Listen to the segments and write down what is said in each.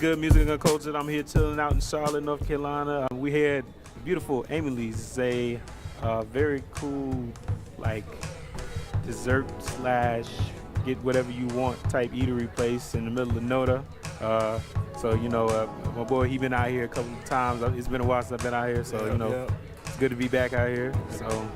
good? Music Uncultured. I'm here chilling out in Charlotte, North Carolina. We had beautiful Amy Lee's. It's a very cool, like, dessert slash get whatever you want type eatery place in the middle of Noda. So, you know, my boy, he been out here a couple of times. It's been a while since I've been out here, so, you know, it's good to be back out here. So,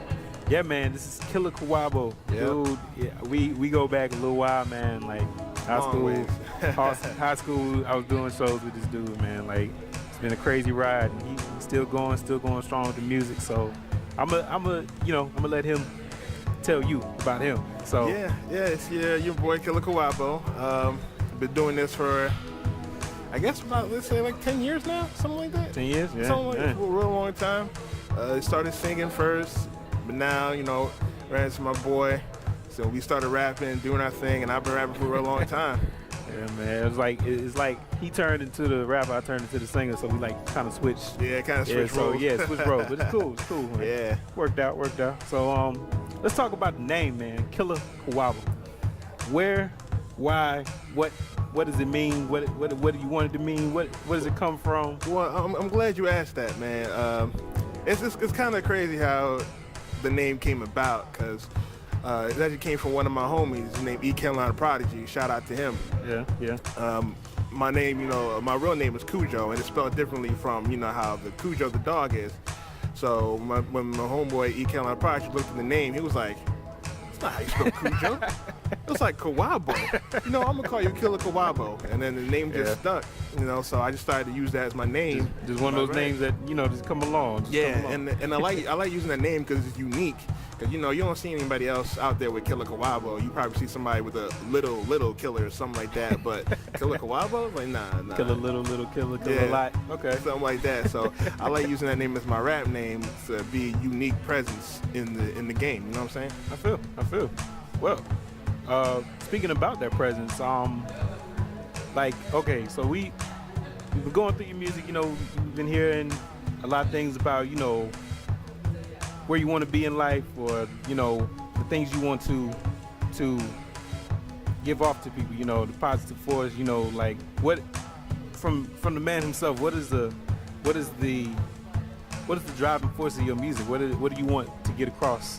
yeah, man, this is Killa Kwabo. Dude, yeah, we go back a little while, man. Like, high school, I was doing shows with this dude, man. Like, it's been a crazy ride, and he's still going strong with the music. So, I'm gonna let him tell you about him. So it's your boy Killa Kwabo. Been doing this for, I guess, about, let's say, like 10 years now, something like that. 10 years, yeah. Something like that, for a real long time. Started singing first, but now, you know, ran into my boy. So we started rapping, doing our thing, and I've been rapping for a real long time. Yeah, man. It's like he turned into the rapper, I turned into the singer, so we like kind of switched. Yeah, kind of switched roles. So yeah, switch roles, but it's cool. Man. Yeah, worked out. So let's talk about the name, man. Killa Kwabo. Where, why, what does it mean? What do you want it to mean? What does it come from? Well, I'm glad you asked that, man. It's kind of crazy how the name came about, because it actually came from one of my homies named Carolina Prodigy. Shout out to him. Yeah. My name, you know, my real name is Cujo, and it's spelled differently from, you know, how the Cujo the dog is. So when my homeboy Carolina Prodigy looked at the name, he was like, "It's not how you spell Cujo. It's like Kwabo. You know, I'm gonna call you Killa Kwabo." And then the name just stuck. You know, so I just started to use that as my name. Just one of those names that, you know, just come along. And I like using that name because it's unique. Because, you know, you don't see anybody else out there with Killa Kwabo. You probably see somebody with a little killer or something like that. But Killa Kwabo, like, nah. Kill a little killer a lot. Okay. Something like that. So I like using that name as my rap name to be a unique presence in the game. You know what I'm saying? I feel. Well, speaking about that presence, like, okay, so we've been going through your music. You know, we've been hearing a lot of things about, you know, where you want to be in life, or, you know, the things you want to give off to people, you know, the positive force, you know, like, what from the man himself, what is the driving force of your music? What do you want to get across?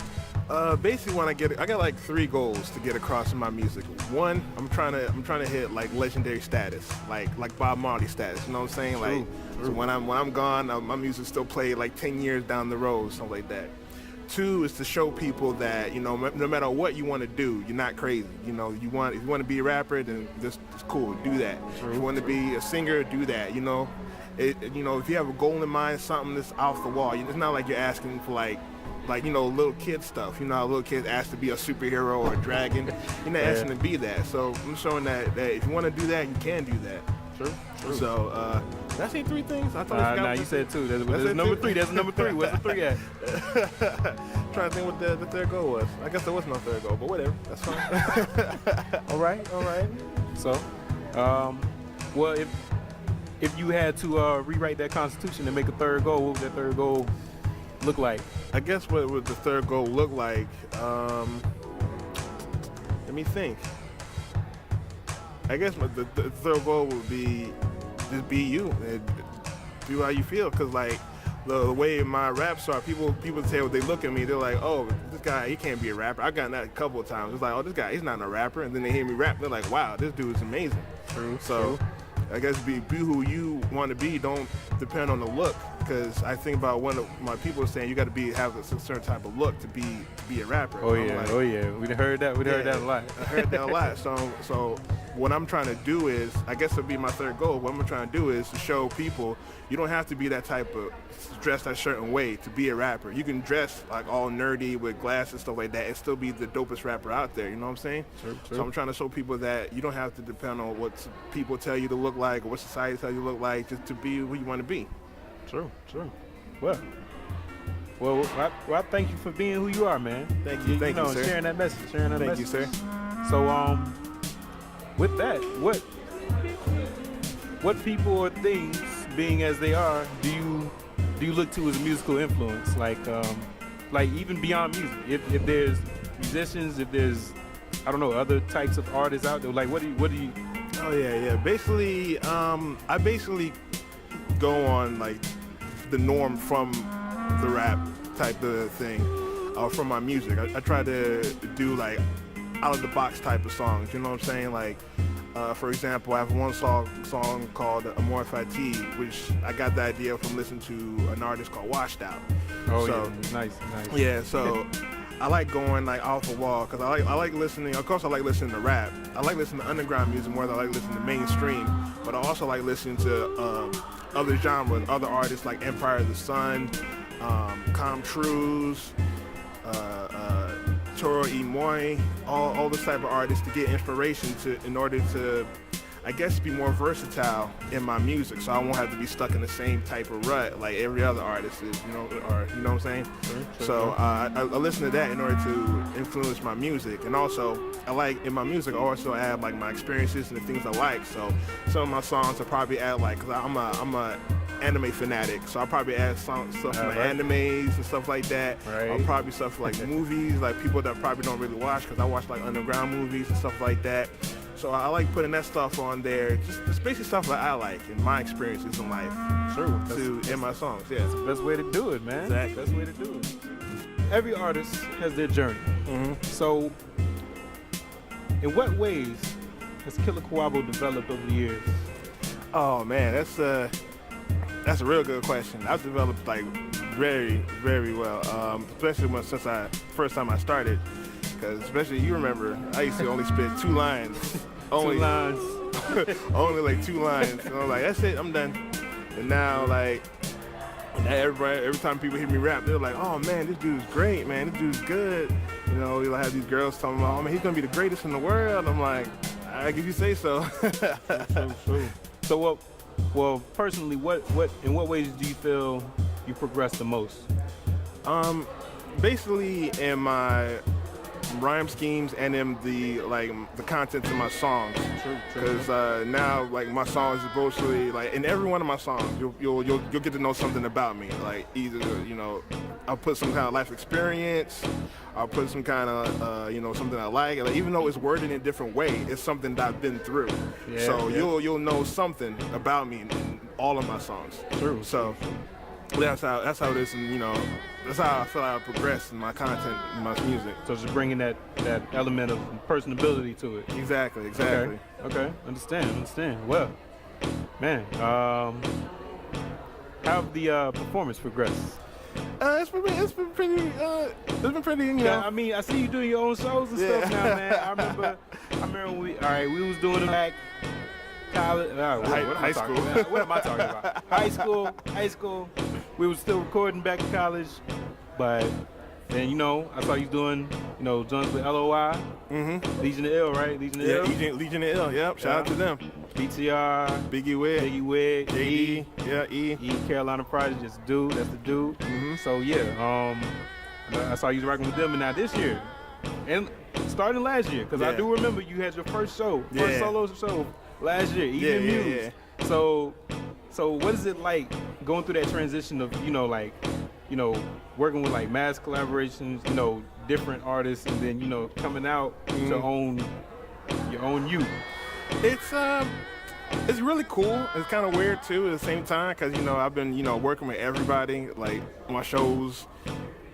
Basically, I got like 3 goals to get across in my music. One, I'm trying to hit like legendary status, like Bob Marley status. You know what I'm saying? True. So when I'm gone, my music still played like 10 years down the road, something like that. 2 is to show people that, you know, no matter what you want to do, you're not crazy. You know, if you want to be a rapper, then it's cool, do that. If you want to be a singer, do that. You know, you know, if you have a goal in mind, something that's off the wall, it's not like you're asking for like, you know, little kid stuff. You know how little kids ask to be a superhero or a dragon. You're not asking to be that. So I'm showing that if you want to do that, you can do that. True. So did I say 3 things? I thought nah, you said 2. There's number 3. There's number 3. Where's the 3 at? Trying to think what the third goal was. I guess there was no third goal, but whatever. That's fine. All right. So, well, if you had to rewrite that Constitution and make a third goal, what would that third goal look like? I guess what would the third goal look like? Let me think. I guess the third goal would be just be you and do how you feel. Cause like the way my raps are, people say when they look at me, they're like, "Oh, this guy, he can't be a rapper." I've gotten that a couple of times. It's like, "Oh, this guy, he's not a rapper," and then they hear me rap, they're like, "Wow, this dude is amazing." So I guess be who you want to be. Don't depend on the look, because I think about one of my people saying you got to have a certain type of look to be a rapper. Oh yeah, we heard that. Heard that a lot. I heard that a lot. So what I'm trying to do is, I guess it'll be my third goal. What I'm trying to do is to show people you don't have to be that type of dressed a certain way to be a rapper. You can dress like all nerdy with glasses, stuff like that, and still be the dopest rapper out there. You know what I'm saying? True. So I'm trying to show people that you don't have to depend on what people tell you to look like or what society tells you to look like, just to be who you want to be. True. Well, I thank you for being who you are, man. Thank you, sir. Sharing that message. Thank you, sir. So, with that, what people or things, being as they are, do you look to as a musical influence? Like even beyond music, if there's musicians, if there's, I don't know, other types of artists out there, like what do you Oh yeah. Basically, I basically go on like the norm from the rap type of thing, from my music. I try to do like out of the box type of songs. You know what I'm saying? Like, for example, I have one song called Amor Fati, which I got the idea from listening to an artist called Washed Out. Oh so, yeah, nice. Yeah, so I like going like off the wall because I like listening. Of course, I like listening to rap. I like listening to underground music more than I like listening to mainstream. But I also like listening to other genres, other artists like Empire of the Sun, Comtruz, Toro E. Moy, all this type of artists to get inspiration in order to, I guess, be more versatile in my music, so I won't have to be stuck in the same type of rut like every other artist is, you know what I'm saying? Sure. So I listen to that in order to influence my music, and also I like in my music I also add like my experiences and the things I like. So some of my songs I probably add like, cause I'm a anime fanatic, so I'll probably add stuff from animes and stuff like that. Right. I'll probably stuff like movies, like people that probably don't really watch, because I watch like underground movies and stuff like that. So I like putting that stuff on there, just basically stuff that I like and my experiences in life. True. In my songs, yeah. That's the best way to do it, man. Exactly. Best way to do it. Every artist has their journey. Mm-hmm. So, in what ways has Killa Kwabo developed over the years? Oh man, that's a real good question. I've developed like very, very well, especially since first time I started. Because especially you remember, I used to only spit 2 lines. Only like 2 lines. And I was like, that's it, I'm done. And now like every time people hear me rap, they're like, oh man, this dude's great, man. This dude's good. You know, you'll have these girls telling me, oh man, he's gonna be the greatest in the world. I'm like, I guess you say so. True. So well, personally, in what ways do you feel you progressed the most? Basically in my rhyme schemes and in the content of my songs. Because now like my songs are mostly like in every one of my songs you'll get to know something about me. Like either I'll put some kind of life experience, I'll put some kind of something I like even though it's worded in a different way, it's something that I've been through. You'll know something about me in all of my songs. True. So that's how it is, and that's how I feel I progress in my content, in my music. So just bringing that element of personability to it. Exactly. Okay. Understand. Well, man, how have the performance progressed? It's been pretty. Yeah, I mean, I see you doing your own shows and stuff now, man. I remember when we was doing them back. College, high school. What am I talking about? High school. We were still recording back in college, but then I saw you doing joints with LOI, Legion of Ill, right? Legion of Ill. Legion of Ill. Yep. Shout out to them. BTR, Biggie Wig, JD, E, Carolina Project, just dude. That's the dude. So yeah, I saw you rocking with them, and now this year, and starting last year, because I do remember you had your first solo show last year, Evening Muse. Yeah. So what is it like going through that transition of working with like mass collaborations, different artists, and then coming out with your own you? It's really cool. It's kind of weird too at the same time, because I've been working with everybody, like my shows.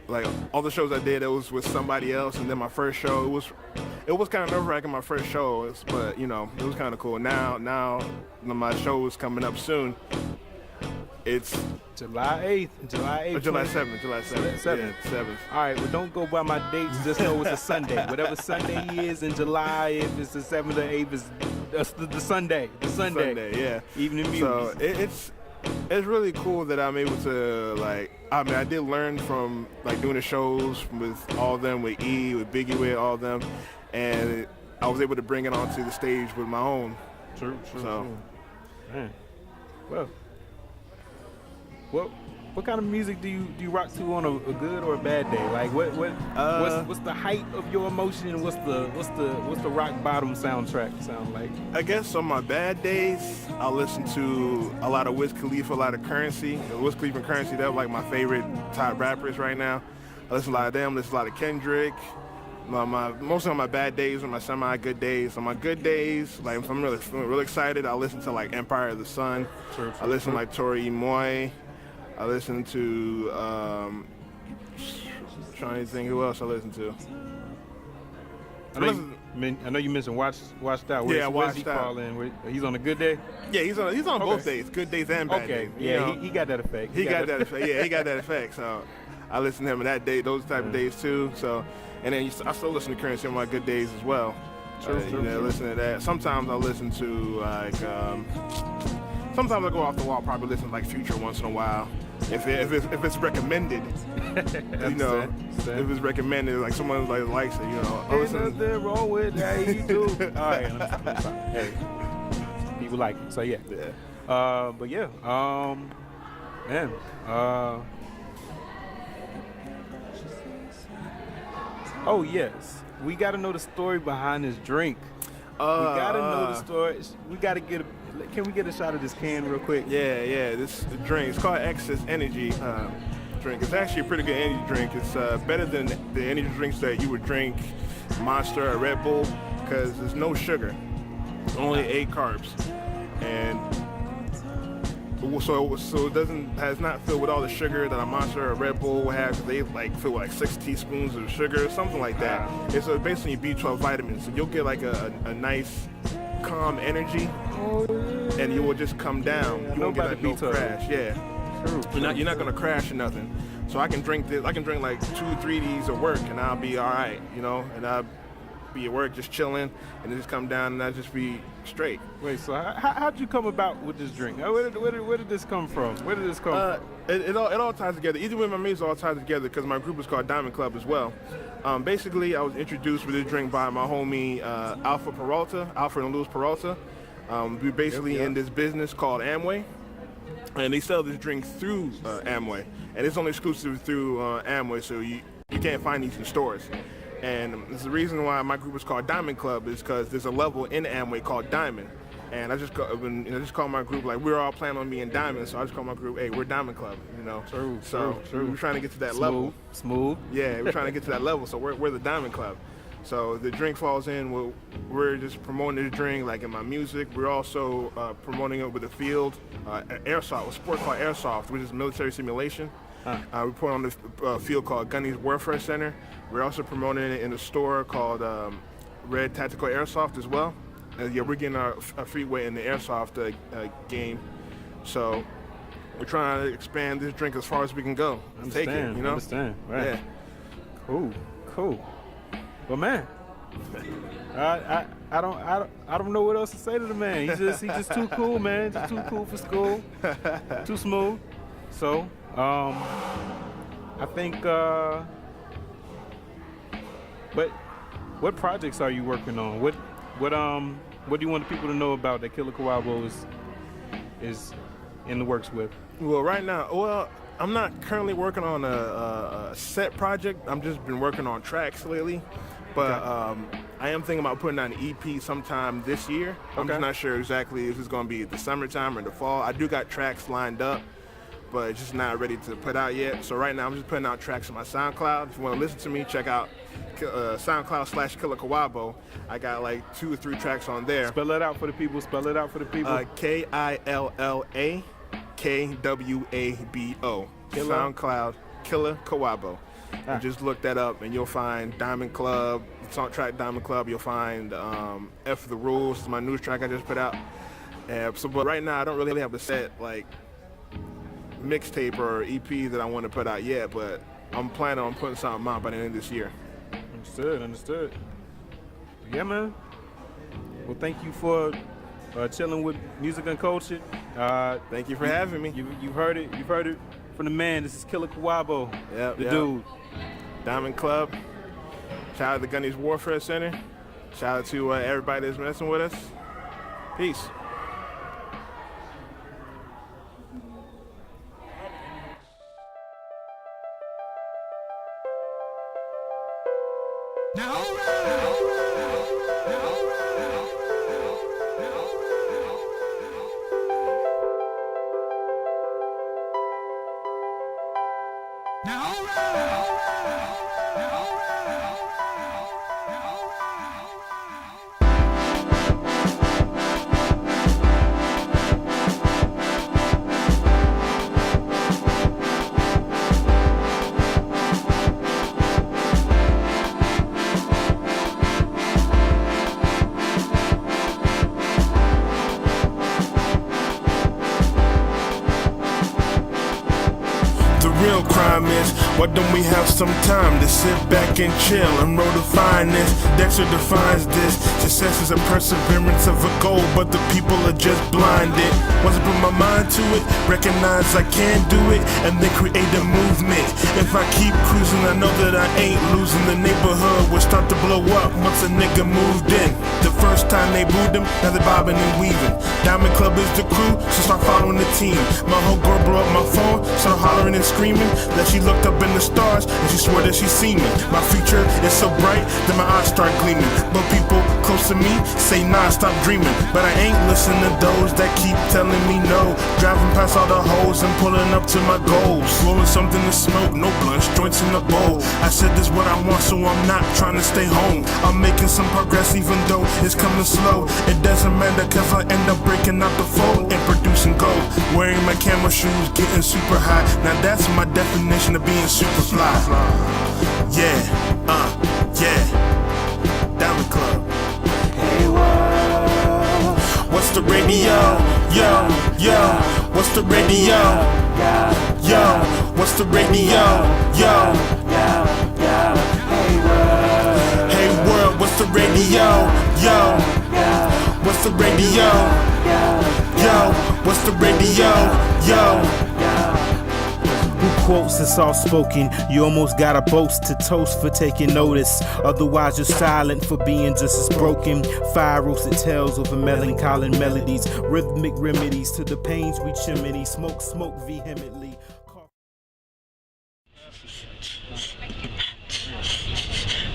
Like all the shows I did, it was with somebody else, and then my first show, it was kind of nerve-wracking my first show, but it was kind of cool. Now my show is coming up soon. It's July 8th. July 7th. July 7th. 7th. Yeah, 7th. All right, well, don't go by my dates. Just know it's a Sunday. Whatever Sunday is in July, if it's the 7th or 8th, that's the Sunday. The Sunday. Yeah. Evening Muse. So it's really cool that I'm able to I did learn from doing the shows with all of them, with E, with Biggie, with all of them, and I was able to bring it onto the stage with my own. True. Man. Well, what kind of music do you rock to on a good or a bad day? Like what's the height of your emotion, and what's the rock bottom soundtrack sound like? I guess on my bad days, I'll listen to a lot of Wiz Khalifa, a lot of Currency. Wiz Khalifa and Currency, they're like my favorite top rappers right now. I listen to a lot of them, listen to a lot of Kendrick, mostly on my bad days or my semi-good days. On my good days, like if I'm really feeling really excited, I listen to like Empire of the Sun. I listen to like Tori Imoy. I listen to trying to think who else I listen to. I know you mentioned Watched Out. Yeah, where's he Watched Out. fall in? He's on a good day? Yeah, he's on both days, good days and bad days. Yeah, he got that effect. He got that effect. Yeah, he got that effect. So I listen to him on that day, those type of days too. So, and then I still listen to Currency on my good days as well. True. Listen to that. Sometimes I listen to like, sometimes I go off the wall, probably listen to like Future once in a while. If it's recommended, you know, if it's recommended, like someone like likes it, you know. There's nothing wrong with that you do. All right, hey, people like it, so yeah. But yeah, man, oh yes, we got to know the story behind this drink. We gotta know the story. We gotta get can we get a shot of this can real quick? Yeah. This drink, it's called Excess Energy drink. It's actually a pretty good energy drink. It's better than the energy drinks that you would drink, Monster or Red Bull, because there's no sugar, only 8 carbs, and so it has not filled with all the sugar that a Monster or a Red Bull will have. They like fill with like 6 teaspoons of sugar, something like that. It's based on your B12 vitamins, so you'll get like a nice calm energy, and you will just come down. You won't get like no crash. Yeah, you're not gonna crash or nothing. So I can drink this. I can drink like 2-3 of these at work, and I'll be all right, you know. And I'll be at work just chilling, and then just come down, and I'll just be straight. Wait, so how'd you come about with this drink? Where did this come from? Where did this come from? It all ties together. Either way, my music all ties together because my group is called Diamond Club as well. Basically, I was introduced with this drink by my homie Alfred and Louis Peralta. We're basically in this business called Amway, and they sell this drink through Amway, and it's only exclusive through Amway, so you can't find these in stores. And it's the reason why my group is called Diamond Club is because there's a level in Amway called Diamond. And I just call my group, like, we're all planning on being Diamond, so I just call my group, hey, we're Diamond Club, you know. True. We're trying to get to that level. Smooth. Yeah, we're trying to get to that level, so we're the Diamond Club. So the drink falls in, we're just promoting the drink, like in my music. We're also promoting it with the field, airsoft, a sport called airsoft, which is military simulation. We put on the field called Gunny's Warfare Center. We're also promoting it in a store called Red Tactical Airsoft as well. We're getting our free weight in the airsoft game. So we're trying to expand this drink as far as we can go. Take it, you know? Understand, right. Yeah. Cool. Well, man, I don't know what else to say to the man. He's just too cool, man. Just too cool for school. Too smooth. So, I think. But what projects are you working on? What do you want the people to know about that Killa Kwabo is in the works with? Well, right now, I'm not currently working on a set project. I'm just been working on tracks lately. But I am thinking about putting out an EP sometime this year. I'm just not sure exactly if it's going to be the summertime or the fall. I do got tracks lined up, but it's just not ready to put out yet. So right now I'm just putting out tracks on my SoundCloud. If you want to listen to me, check out SoundCloud/Killa Kwabo. I got like 2 or 3 tracks on there. Spell it out for the people. KILLAKWABO. SoundCloud, Killa Kwabo. And just look that up, and you'll find Diamond Club, song track Diamond Club. You'll find F the Rules, is my new track I just put out. But right now I don't really have a set like mixtape or EP that I want to put out yet, but I'm planning on putting something out by the end of this year. Understood. Yeah, man. Well, thank you for chilling with MusicUncultured. Thank you for having me. You've heard it from the man. This is Killa Kwabo, the dude. Diamond Club. Shout out to Gunny's Warfare Center. Shout out to everybody that's messing with us. Peace. Why don't we have some time to sit back and chill and roll the finest? Dexter defines this. Success is a perseverance of a goal, but the people are just blinded. Once I put my mind to it, recognize I can do it, and then create a movement. If I keep cruising, I know that I ain't losing. The neighborhood will start to blow up once a nigga moved in. The first time they booed him, now they're bobbing and weaving. Diamond Club is the crew, so start following the team. My whole girl blew up my phone, started hollering and screaming that she looked up in the stars and she swore that she seen me. My future is so bright that my eyes start gleaming. But people close to me say nah, stop dreaming. But I ain't listening to those that keep telling me no. Driving past all the hoes and pulling up to my goals. Rolling something to smoke, no blunts, joints in the bowl. I said this what I want, so I'm not trying to stay home. I'm making some progress even though it's coming slow. It doesn't matter cause I end up breaking out the fold and producing gold. Wearing my camera shoes, getting super high. Now that's my definition of being super fly. Yeah, yeah. Diamond Club. Hey world, What's the radio? Yo, yo. What's the radio? Yo, what's the radio? Yo, hey world, what's the radio? Yo, what's the radio? Yo, what's the radio? Yo. Who quotes is all spoken? You almost gotta boast to toast for taking notice. Otherwise you're silent for being just as broken. Fire roasted tales over melancholy melodies. Rhythmic remedies to the pains we chimney. Smoke, smoke vehemently.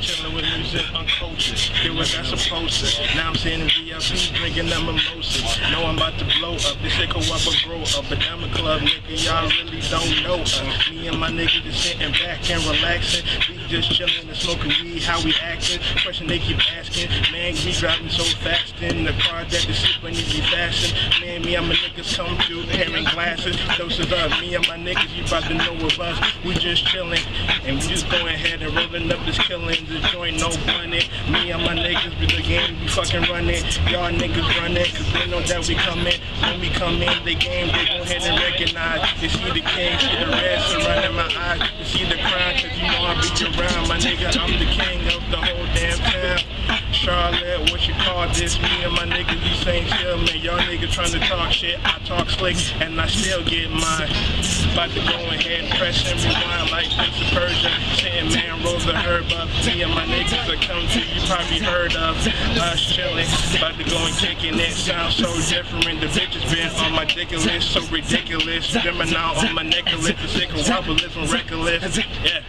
Chillin' with music uncultured, did what I'm supposed to. Now I'm sitting in VIP drinking them mimosas. Know I'm about to blow up, this shit Killa Kwabo grow up. But Diamond Club, nigga, y'all really don't know us. Me and my niggas just sitting back and relaxing. We just chillin' and smoking weed, how we acting. Question they keep asking, man, we driving so fast in the car that the shit when you be fashion. Man, me and my niggas come through, carrying glasses. Doses up, me and my niggas, you about to know of us. We just chillin', and we just going ahead and rolling up this killin'. The joint no bunny. Me and my niggas with the game we fucking running. Y'all niggas running cause they know that we coming. When we come in the game they go ahead and recognize. They see the king, see the red surrounding my eyes. They see the crown cause you know I beat around. My nigga, I'm the king of the whole damn town. Charlotte, what you call this? Me and my niggas, we saying chill, man. Y'all niggas trying to talk shit. I talk slick and I still get mine. About to go ahead and press and rewind like Prince of Persia. Sitting man, rolls a herb up. Me and my niggas that come to you probably heard of us chilling. About to go and kicking it. Sounds so different. The bitches been on my ridiculous, so ridiculous. Gemini on my necklace. The sick of wobblism, reckless. Yeah.